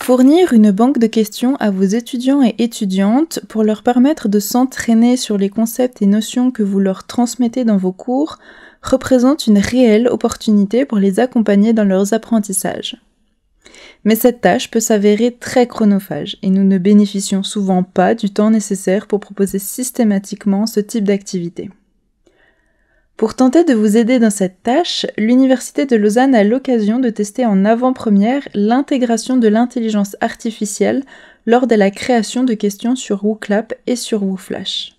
Fournir une banque de questions à vos étudiants et étudiantes pour leur permettre de s'entraîner sur les concepts et notions que vous leur transmettez dans vos cours représente une réelle opportunité pour les accompagner dans leurs apprentissages. Mais cette tâche peut s'avérer très chronophage et nous ne bénéficions souvent pas du temps nécessaire pour proposer systématiquement ce type d'activité. Pour tenter de vous aider dans cette tâche, l'Université de Lausanne a l'occasion de tester en avant-première l'intégration de l'intelligence artificielle lors de la création de questions sur WooClap et sur WooFlash.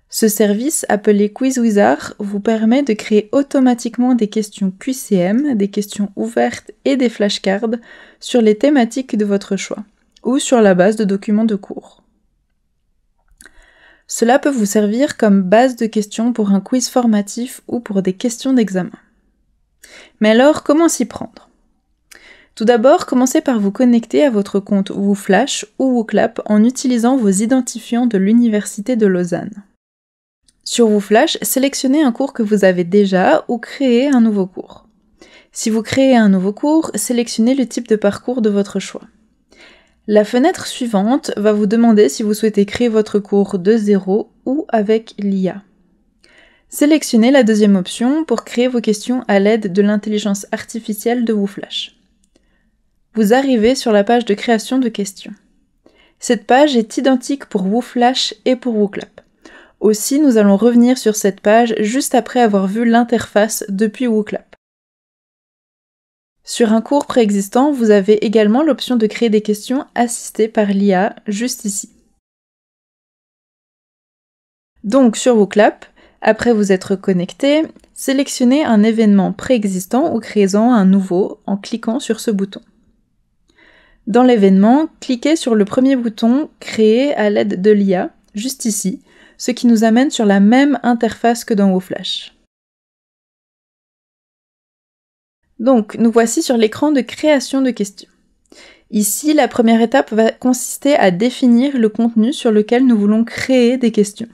Ce service, appelé QuizWizard, vous permet de créer automatiquement des questions QCM, des questions ouvertes et des flashcards sur les thématiques de votre choix, ou sur la base de documents de cours. Cela peut vous servir comme base de questions pour un quiz formatif ou pour des questions d'examen. Mais alors, comment s'y prendre ? Tout d'abord, commencez par vous connecter à votre compte WooFlash ou WooClap en utilisant vos identifiants de l'Université de Lausanne. Sur WooFlash, sélectionnez un cours que vous avez déjà ou créez un nouveau cours. Si vous créez un nouveau cours, sélectionnez le type de parcours de votre choix. La fenêtre suivante va vous demander si vous souhaitez créer votre cours de zéro ou avec l'IA. Sélectionnez la deuxième option pour créer vos questions à l'aide de l'intelligence artificielle de WooFlash. Vous arrivez sur la page de création de questions. Cette page est identique pour WooFlash et pour WooClap. Aussi, nous allons revenir sur cette page juste après avoir vu l'interface depuis WooClap. Sur un cours préexistant, vous avez également l'option de créer des questions assistées par l'IA, juste ici. Donc sur WooClap, après vous être connecté, sélectionnez un événement préexistant ou créez-en un nouveau en cliquant sur ce bouton. Dans l'événement, cliquez sur le premier bouton « Créer à l'aide de l'IA », juste ici, ce qui nous amène sur la même interface que dans WooFlash. Donc, nous voici sur l'écran de création de questions. Ici, la première étape va consister à définir le contenu sur lequel nous voulons créer des questions.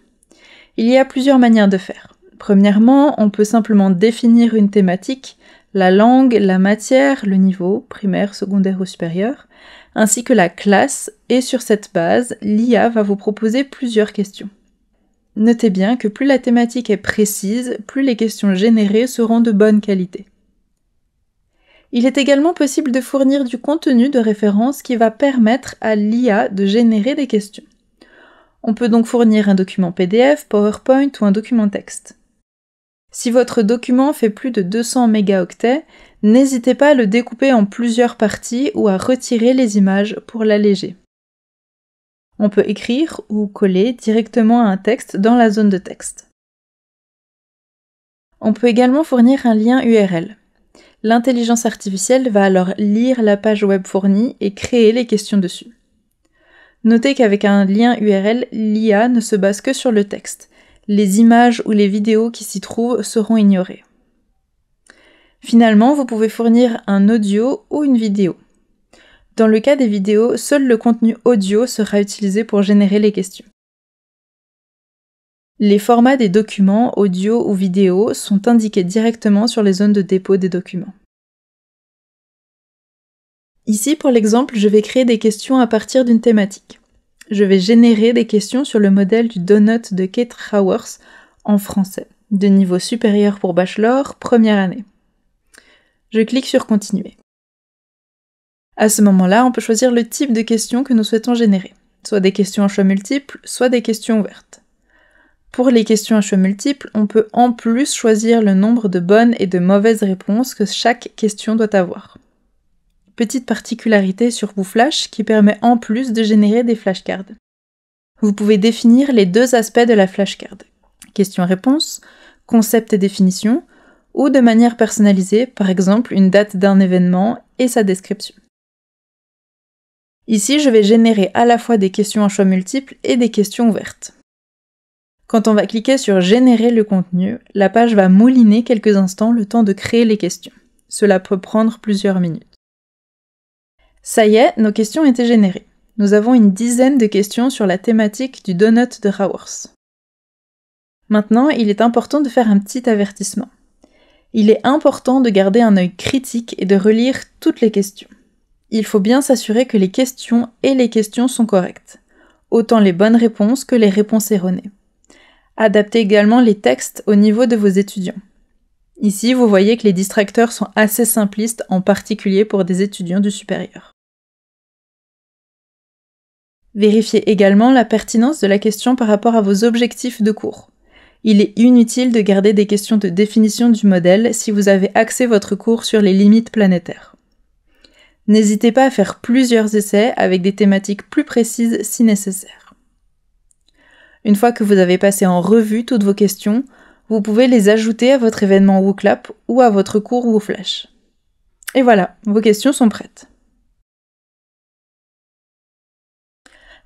Il y a plusieurs manières de faire. Premièrement, on peut simplement définir une thématique, la langue, la matière, le niveau, primaire, secondaire ou supérieur, ainsi que la classe, et sur cette base, l'IA va vous proposer plusieurs questions. Notez bien que plus la thématique est précise, plus les questions générées seront de bonne qualité. Il est également possible de fournir du contenu de référence qui va permettre à l'IA de générer des questions. On peut donc fournir un document PDF, PowerPoint ou un document texte. Si votre document fait plus de 200 mégaoctets, n'hésitez pas à le découper en plusieurs parties ou à retirer les images pour l'alléger. On peut écrire ou coller directement un texte dans la zone de texte. On peut également fournir un lien URL. L'intelligence artificielle va alors lire la page web fournie et créer les questions dessus. Notez qu'avec un lien URL, l'IA ne se base que sur le texte. Les images ou les vidéos qui s'y trouvent seront ignorées. Finalement, vous pouvez fournir un audio ou une vidéo. Dans le cas des vidéos, seul le contenu audio sera utilisé pour générer les questions. Les formats des documents, audio ou vidéo, sont indiqués directement sur les zones de dépôt des documents. Ici, pour l'exemple, je vais créer des questions à partir d'une thématique. Je vais générer des questions sur le modèle du donut de Kate Raworth en français, de niveau supérieur pour bachelor, première année. Je clique sur Continuer. À ce moment-là, on peut choisir le type de questions que nous souhaitons générer, soit des questions à choix multiples, soit des questions ouvertes. Pour les questions à choix multiples, on peut en plus choisir le nombre de bonnes et de mauvaises réponses que chaque question doit avoir. Petite particularité sur WooFlash qui permet en plus de générer des flashcards. Vous pouvez définir les deux aspects de la flashcard, question-réponse, concept et définition, ou de manière personnalisée, par exemple une date d'un événement et sa description. Ici, je vais générer à la fois des questions à choix multiples et des questions ouvertes. Quand on va cliquer sur « Générer le contenu », la page va mouliner quelques instants le temps de créer les questions. Cela peut prendre plusieurs minutes. Ça y est, nos questions ont été générées. Nous avons une dizaine de questions sur la thématique du donut de Raworth. Maintenant, il est important de faire un petit avertissement. Il est important de garder un œil critique et de relire toutes les questions. il faut bien s'assurer que les questions et les questions sont correctes, autant les bonnes réponses que les réponses erronées. Adaptez également les textes au niveau de vos étudiants. Ici, vous voyez que les distracteurs sont assez simplistes, en particulier pour des étudiants du supérieur. Vérifiez également la pertinence de la question par rapport à vos objectifs de cours. Il est inutile de garder des questions de définition du modèle si vous avez axé votre cours sur les limites planétaires. N'hésitez pas à faire plusieurs essais avec des thématiques plus précises si nécessaire. Une fois que vous avez passé en revue toutes vos questions, vous pouvez les ajouter à votre événement WooClap ou à votre cours WooFlash. Et voilà, vos questions sont prêtes.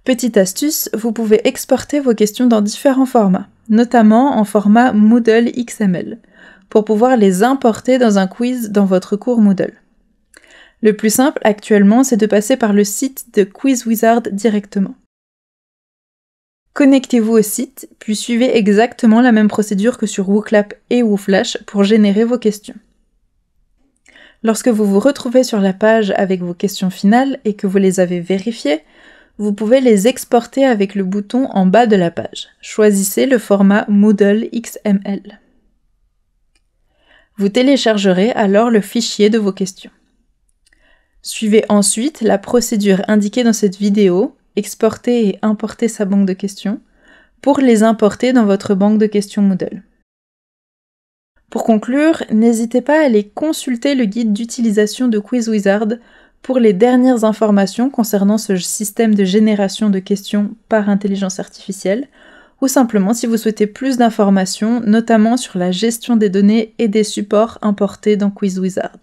Petite astuce, vous pouvez exporter vos questions dans différents formats, notamment en format Moodle XML, pour pouvoir les importer dans un quiz dans votre cours Moodle. Le plus simple actuellement, c'est de passer par le site de QuizWizard directement. Connectez-vous au site, puis suivez exactement la même procédure que sur WooClap et WooFlash pour générer vos questions. Lorsque vous vous retrouvez sur la page avec vos questions finales et que vous les avez vérifiées, vous pouvez les exporter avec le bouton en bas de la page. Choisissez le format Moodle XML. Vous téléchargerez alors le fichier de vos questions. Suivez ensuite la procédure indiquée dans cette vidéo, exporter et importer sa banque de questions, pour les importer dans votre banque de questions Moodle. Pour conclure, n'hésitez pas à aller consulter le guide d'utilisation de QuizWizard pour les dernières informations concernant ce système de génération de questions par intelligence artificielle, ou simplement si vous souhaitez plus d'informations, notamment sur la gestion des données et des supports importés dans QuizWizard.